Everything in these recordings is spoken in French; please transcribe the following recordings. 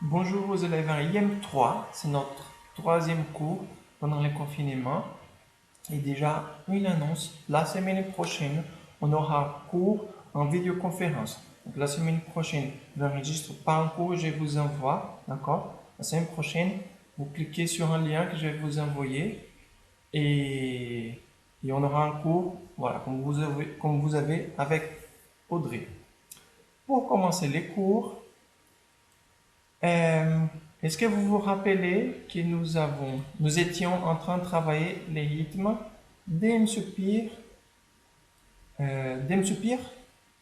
Bonjour aux élèves en IM3, c'est notre troisième cours pendant le confinement. Et déjà, une annonce, la semaine prochaine, on aura cours en vidéoconférence. Donc la semaine prochaine, je n'enregistre pas un cours, je vous envoie, d'accord? La semaine prochaine, vous cliquez sur un lien que je vais vous envoyer et, et on aura un cours, voilà, comme vous avez avec Audrey. Pour commencer les cours, Euh, est-ce que vous vous rappelez que nous étions en train de travailler les rythmes Dem soupir, Dem soupir,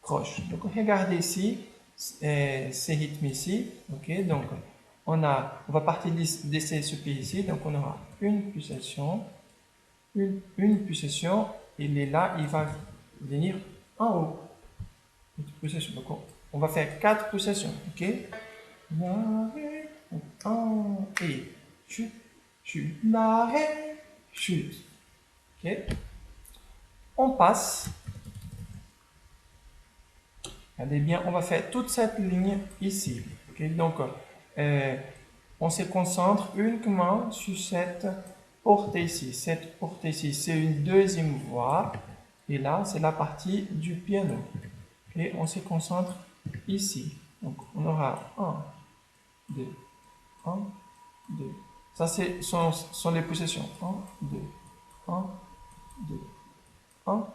croche. Donc regardez ici, ces rythmes ici, ok. Donc on va partir de ces soupirs ici. Donc on aura une pulsation, une pulsation, il est là, il va venir en haut. Une pulsation. Donc on va faire quatre pulsations, ok. L'arrêt, un, et chute, chute, l'arrêt, chute. Ok. On passe. Regardez bien, on va faire toute cette ligne ici. Ok. Donc, on se concentre uniquement sur cette portée ici. Cette portée ici, c'est une deuxième voix. Et là, c'est la partie du piano. Et on se concentre ici. Donc, on aura 1, 2, 1, 2. Ça, sont les possessions. 1, 2, 1, 2, 1,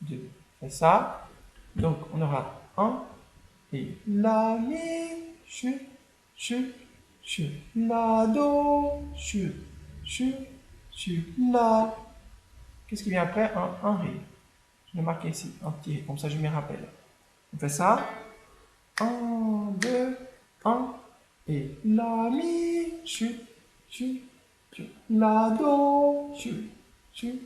2. Et ça, donc on aura 1 et la, mi, chute, chute, chute, la, do, chute, chute, chute, la. Qu'est-ce qui vient après? Un ré. Je l'ai marqué ici, un petit ré, comme ça je me rappelle. On fait ça. 1, 2, 1 et la, mi, chute, chute, chute, la, do, chute, chute,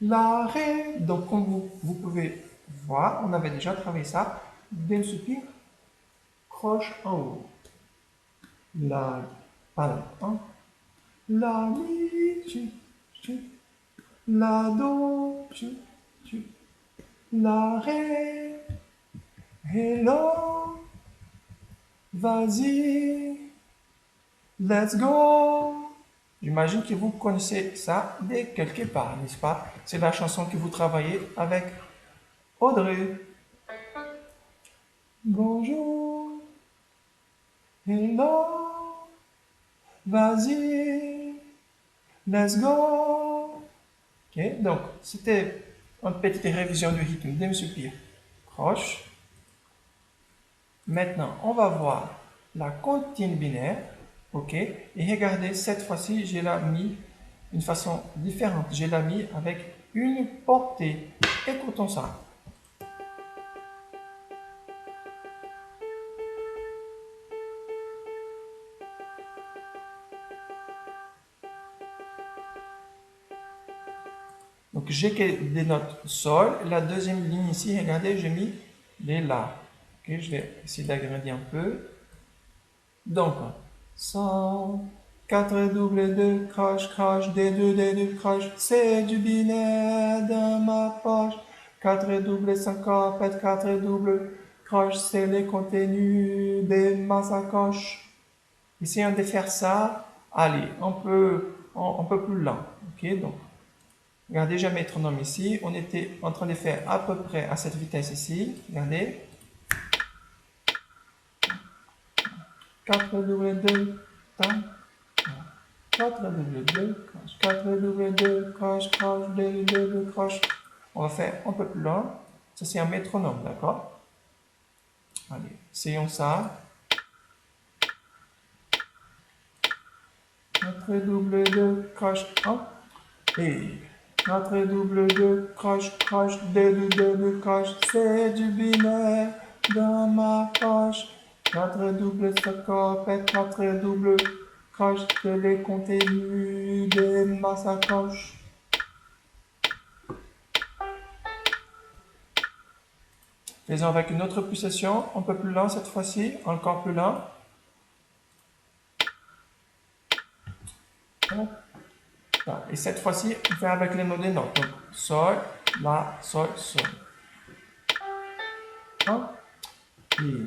la, ré. Donc, comme vous pouvez voir, on avait déjà travaillé ça. Dès le soupir, croche en haut. La, pardon, hein. La, mi, chute, chute, la, do, chute, chute, la, ré, hello, vas-y, let's go. J'imagine que vous connaissez ça de quelque part, n'est-ce pas? C'est la chanson que vous travaillez avec Audrey. Bonjour, hello, vas-y, let's go. Ok, donc c'était une petite révision du rythme de soupir croche. Maintenant, on va voir la comptine binaire. Ok, et regardez, cette fois-ci, j'ai la mis d'une façon différente. J'ai la mis avec une portée. Écoutons ça. Donc j'ai que des notes sol. La deuxième ligne ici, regardez, j'ai mis les la. Ok, je vais essayer d'agrandir un peu. Donc, 100, 4 double 2, croche, croche, D2, croche, c'est du binaire dans ma poche. 4 double 50, 4 double croche, c'est les contenus de ma sacoche. Essayons de faire ça. Allez, un peu plus lent. Ok, donc, regardez, j'ai un métronome ici. On était en train de faire à peu près à cette vitesse ici. Regardez. 4 double 2, 4 double 2, croche, 4 double 2, croche, croche, 2 double croche. On va faire un peu plus lent. Ça, c'est un métronome, d'accord? Allez, essayons ça. 4 double 2, croche, 1. Et 4 double 2, croche, croche, 2 double croche. C'est du binaire dans ma poche. 4 double syncopette, 4 double croche, c'est les contenus de ma sacoche. Faisons avec une autre pulsation, un peu plus lent cette fois-ci, encore plus lent. Et cette fois-ci, on fait avec les notes des notes. Donc, sol, la, sol, sol. 1, et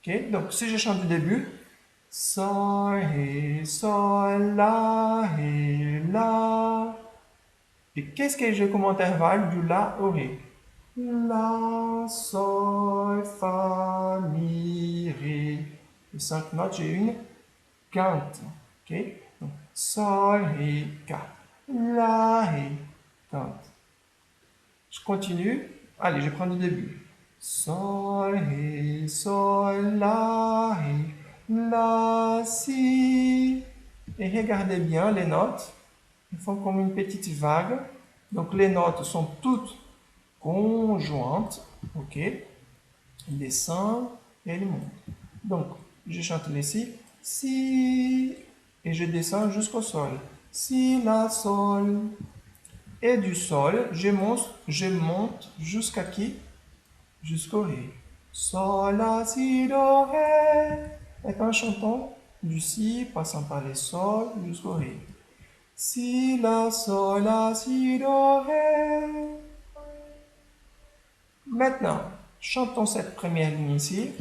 Ok, donc si je chante du début, sol, ré, sol, la, ré, la. Et qu'est-ce que j'ai comme intervalle du la au ré? La, sol, fa, mi, ré. Les 5 notes, j'ai une quinte. Ok, donc sol, ré, quinte. La, ré, quinte. Je continue. Allez, je prends du début. Sol, ré, sol, la, ré, la, si. Et regardez bien les notes. Ils font comme une petite vague. Donc les notes sont toutes conjointes. Ok. Il descend et il monte. Donc, je chante les si. Si. Et je descends jusqu'au sol. Si, la, sol. Et du sol, je monte jusqu'à qui? Jusqu'au ré. Sol, la, si, do, ré. Et en chantant du si, passant par les sols jusqu'au ré. Si, la, sol, la, si, do, ré. Maintenant, chantons cette première ligne ici.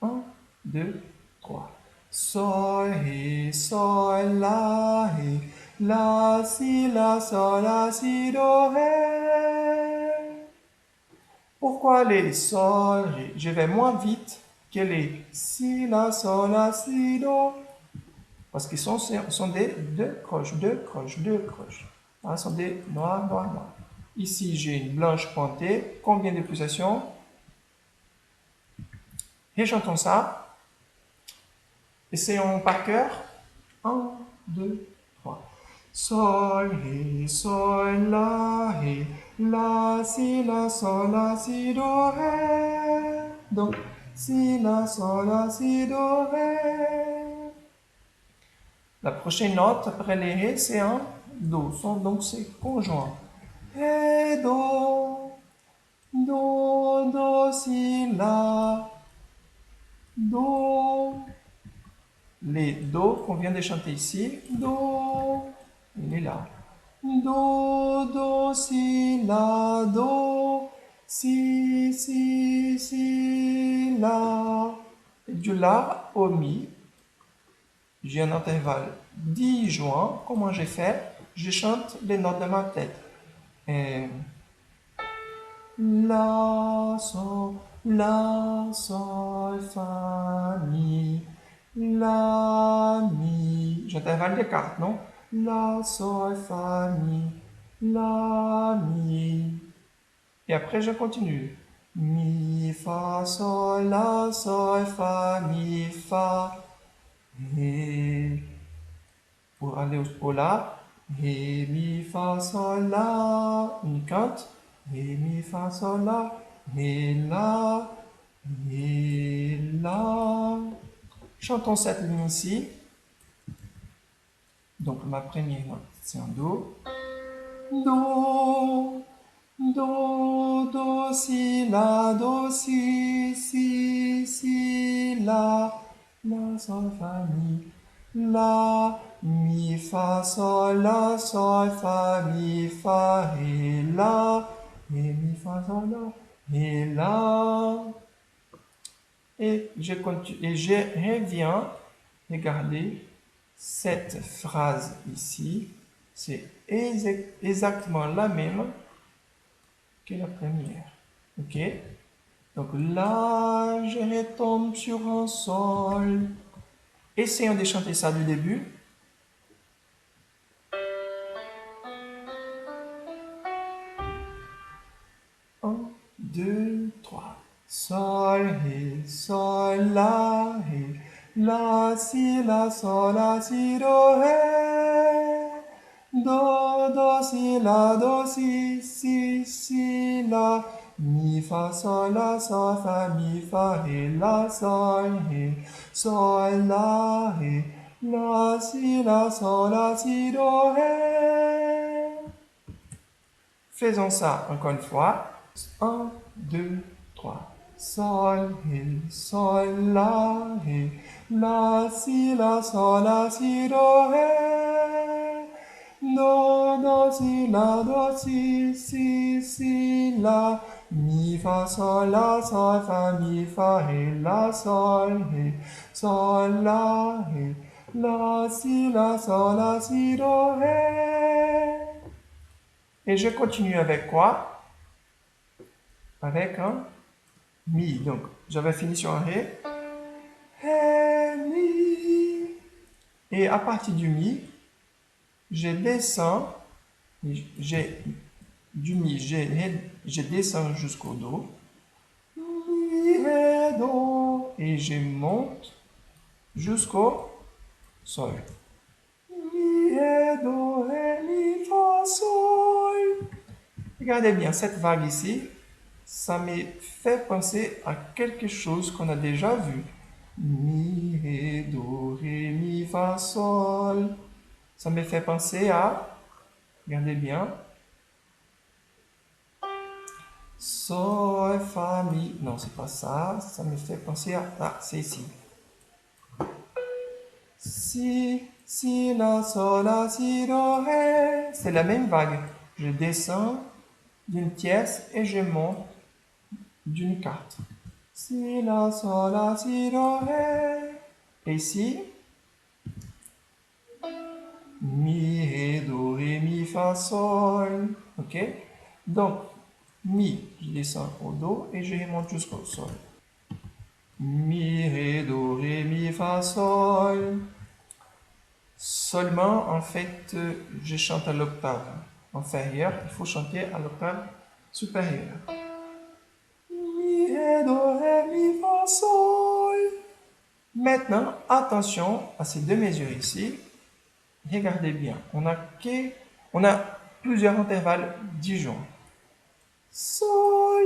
1, 2, 3. Sol, ré, sol, la, ré, la, si, la, sol, la, si, do, ré. Pourquoi les sol, ré? Je vais moins vite que les si, la, sol, la, si, do. Parce qu'ils sont des deux croches, deux croches, deux croches. Ce sont des noirs, noirs, noirs. Ici, j'ai une blanche pointée. Combien de pulsations? Et chantons ça. Essayons par cœur. 1, 2, 3. Sol, ré, sol, la, ré, la, si, la, sol, la, si, do, ré. Donc, si, la, sol, la, si, do, ré. La prochaine note après les ré, c'est un do. Donc, c'est conjoint. Ré, do, do, si, la, do. Les do qu'on vient de chanter ici, do, il est là. Do, si, la, do, si, la. Et du la au mi, j'ai un intervalle disjoint. Comment j'ai fait? Je chante les notes de ma tête. Et la, sol, fa, mi. La, mi. J'intervalle les cartes, non? La, sol, fa, mi. La, mi. Et après, je continue. Mi, fa, sol, la, sol, fa, mi, fa. Ré. Pour aller au la. Ré, mi, fa, sol, la. Une quinte. Ré, mi, fa, sol, la. Ré, la. Ré, la. Chantons cette ligne ici. Donc ma première note, c'est un do. Do, do, si, la, do, si, la, sol, fa, mi, la, mi, fa, sol, fa, mi, fa, ré, la, ré, mi, fa, sol, la, ré, la. Et je reviens, regardez, cette phrase ici, c'est exactement la même que la première. Ok? Donc là, je retombe sur un sol. Essayons de chanter ça du début. 1, 2, 3. Sol, ré, sol, la, si, la, sol, la, si, do, ré. Do, si, la, do, si, la. Mi, fa, sol, fa, mi, fa, ré, la, sol, la, ré. La, si, la, si, do, ré. Faisons ça encore une fois. 1, 2, 3. Sol, ré, la, si, do, ré. Do, si, la, do, si, la. Mi, fa, sol, fa, mi, fa, ré, la, sol, la, ré, la, si, do, ré. Et je continue avec quoi? Avec un mi. Donc, j'avais fini sur un ré. Ré, mi. Et à partir du mi, je descends. J'ai du mi, je descends jusqu'au do. Mi, ré, do. Et je monte jusqu'au sol. Mi, ré, do, ré, mi, fa, sol. Regardez bien, cette vague ici, ça me fait penser à quelque chose qu'on a déjà vu. Mi, ré, do, ré, mi, fa, sol. Ça me fait penser à, regardez bien, sol, fa, mi. Non, c'est pas ça. Ça me fait penser à, ah, c'est ici. Si, la, sol, la, si, do, ré. C'est la même vague. Je descends d'une tierce et je monte d'une quarte. Si, la, sol, la, si, do, ré. Et ici, mi, ré, do, ré, mi, fa, sol. Ok? Donc, mi, je descends au do et je remonte jusqu'au sol. Mi, ré, do, ré, mi, fa, sol. Seulement, en fait, je chante à l'octave inférieure. Il faut chanter à l'octave supérieure. Mi, ré, do, ré, mi, fa, sol. Maintenant, attention à ces deux mesures ici. Regardez bien. On a plusieurs intervalles disjoints. Sol.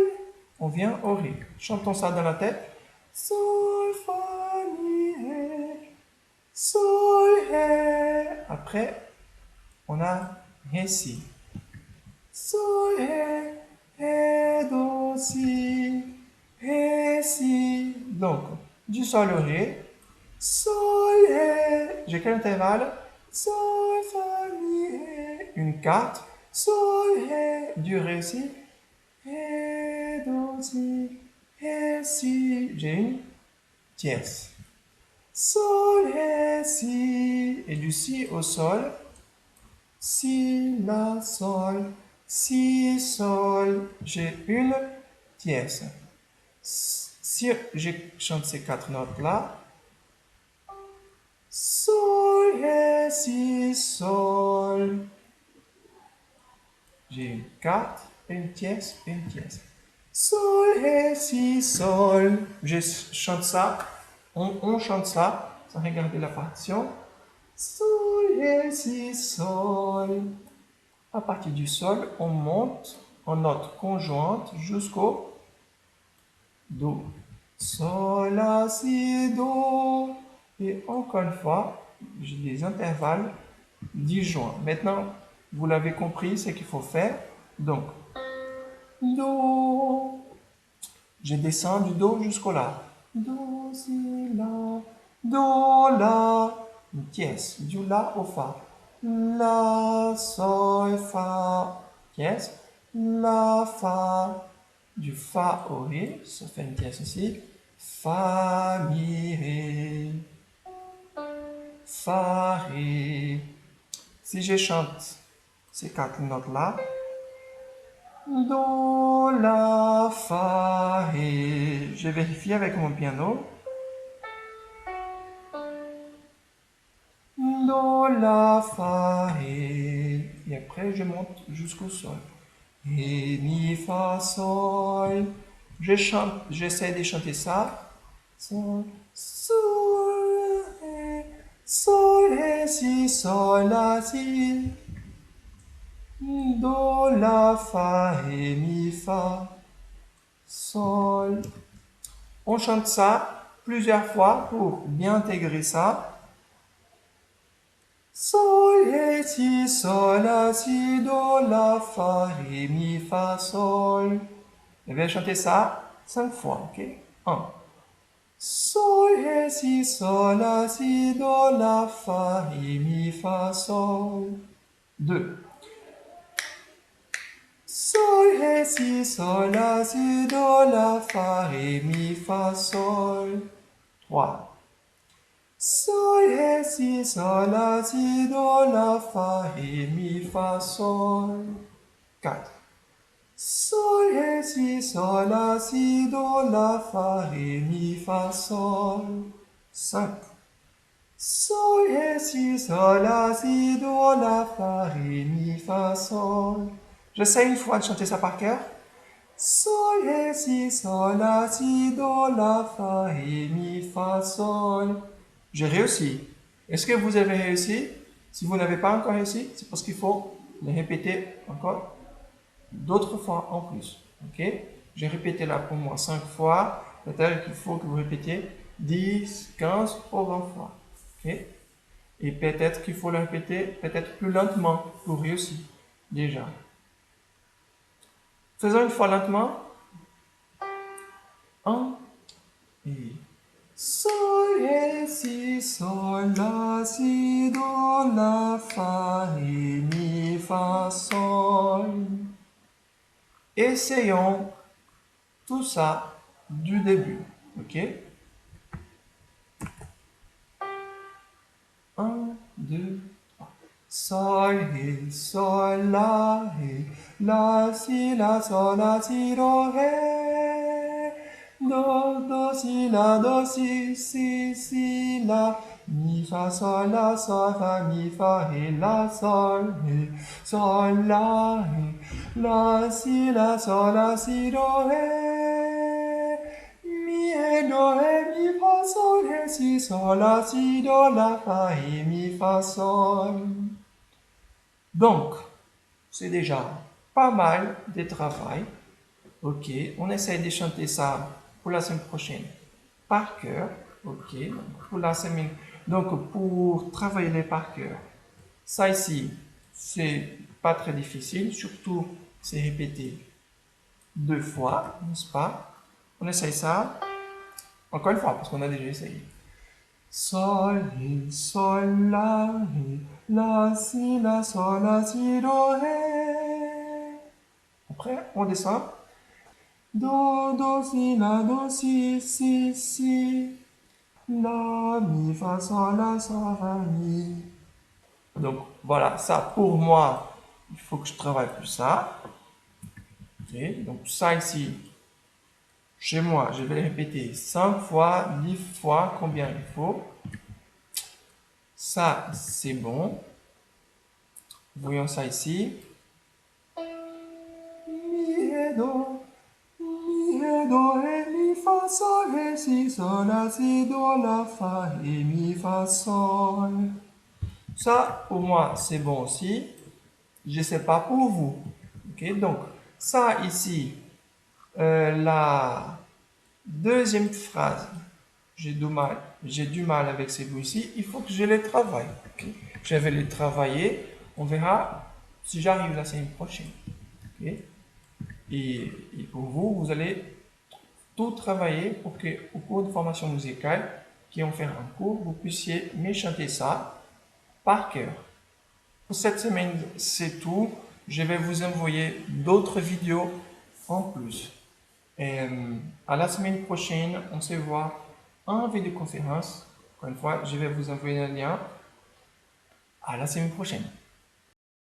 On vient au ré. Chantons ça dans la tête. Sol, fa, mi, ré. Sol, ré. Après, on a ré, si. Sol, ré, do, si. Ré, si. Donc, du sol au ré. Sol, ré. J'ai quel intervalle? Sol, fa, mi, ré. Une quarte. Sol, ré. Du ré, si. Ré, do, si. Ré, si. J'ai une tierce. Sol, ré, si. Et du si au sol. Si, la, sol. Si, sol. J'ai une tierce. Si je chante ces quatre notes-là, sol, ré, si, sol. J'ai une quarte, une tierce, une tierce. Sol, ré, si, sol. Je chante ça. On chante ça sans regarder la partition. Sol, ré, si, sol. À partir du sol, on monte en note conjointe jusqu'au do. Sol, la, si, do. Et encore une fois, j'ai des intervalles disjoints. Maintenant, vous l'avez compris, ce qu'il faut faire. Donc, do. Je descends du do jusqu'au la. Do, si, la. Do, la. Une tierce. Du la au fa. La, sol, fa. Tierce. La, fa. Du fa au ré. Ça fait une tierce ici. Fa, mi, ré. Fa, ré. Si je chante ces quatre notes-là, do, la, fa, ré. Je vérifie avec mon piano. Do, la, fa, ré. Et après, je monte jusqu'au sol. Ré, mi, fa, sol. Je chante, j'essaie de chanter ça. Sol, sol, ré, si, sol, la, si. Do, la, fa, ré, mi, fa, sol. On chante ça plusieurs fois pour bien intégrer ça. Sol, ré, si, sol, la, si, do, la, fa, ré, mi, fa, sol. Je vais chanter ça 5 fois, ok? 1. Sol, ré, si, sol, la, si, do, la, fa, ré, mi, fa, sol. 2. Sol, ré, si, sol, la, si, do, la, fa, ré, mi, fa, sol. 3. Sol, ré, si, sol, la, si, do, la, fa, ré, mi, fa, sol. 4. Sol, ré, si, sol, la, si, do, la, fa, ré, mi, fa, sol. 5. Sol, ré, si, sol, la, si, do, la, fa, ré, mi, fa, sol. J'essaie une fois de chanter ça par cœur. Sol, ré, si, sol, la, si, do, la, fa, ré, mi, fa, sol. J'ai réussi. Est-ce que vous avez réussi? Si vous n'avez pas encore réussi, c'est parce qu'il faut le répéter encore d'autres fois en plus. Ok? J'ai répété là pour moi 5 fois. Peut-être qu'il faut que vous répétiez 10, 15 ou 20 fois. Ok? Et peut-être qu'il faut le répéter peut-être plus lentement pour réussir déjà. Faisons une fois lentement. 1 et sol, ré, si, sol, la, si, do, la, fa, ré, mi, fa, sol. Essayons tout ça du début. Ok? 1, 2, 3. Sol, ré, sol, la, si, do, ré. Do, si, si, la. Mi, fa, sol, fa, mi, fa, ré, la, sol, ré. La, si, do, ré. Mi, ré, do, ré, mi, fa, sol, ré, si, sol, la, si, do, la, fa, ré, mi, fa, sol. Donc, c'est déjà pas mal de travail. Ok, on essaye de chanter ça pour la semaine prochaine par cœur. Ok, pour la semaine. Donc, pour travailler les par cœur, ça ici, c'est pas très difficile. Surtout, c'est répété 2 fois, n'est-ce pas? On essaye ça encore une fois parce qu'on a déjà essayé. Sol, ré, sol, la, si, do, ré. Après, on descend. Do, si, si. La, mi, fa, sol, la, fa, mi. Donc, voilà, ça pour moi, il faut que je travaille plus ça. Okay. Donc, ça ici, chez moi, je vais le répéter 5 fois, 10 fois, combien il faut. Ça, c'est bon. Voyons ça ici. Mi, ré, do, ré, mi, fa, sol, ré, si, sol, la, si, do, la, fa, ré, mi, fa, sol. Ça, pour moi, c'est bon aussi. Je ne sais pas pour vous. Ok, donc, ça ici, la deuxième phrase, j'ai du mal avec ces mots-ci. Il faut que je les travaille. Okay? Je vais les travailler. On verra si j'arrive la semaine prochaine. Okay? Et pour vous, vous allez tout travailler pour que, au cours de formation musicale, qui ont fait un cours, vous puissiez me chanter ça par cœur. Pour cette semaine, c'est tout. Je vais vous envoyer d'autres vidéos en plus. Et à la semaine prochaine, on se voit en vidéoconférence. Encore une fois, je vais vous envoyer un lien. À la semaine prochaine.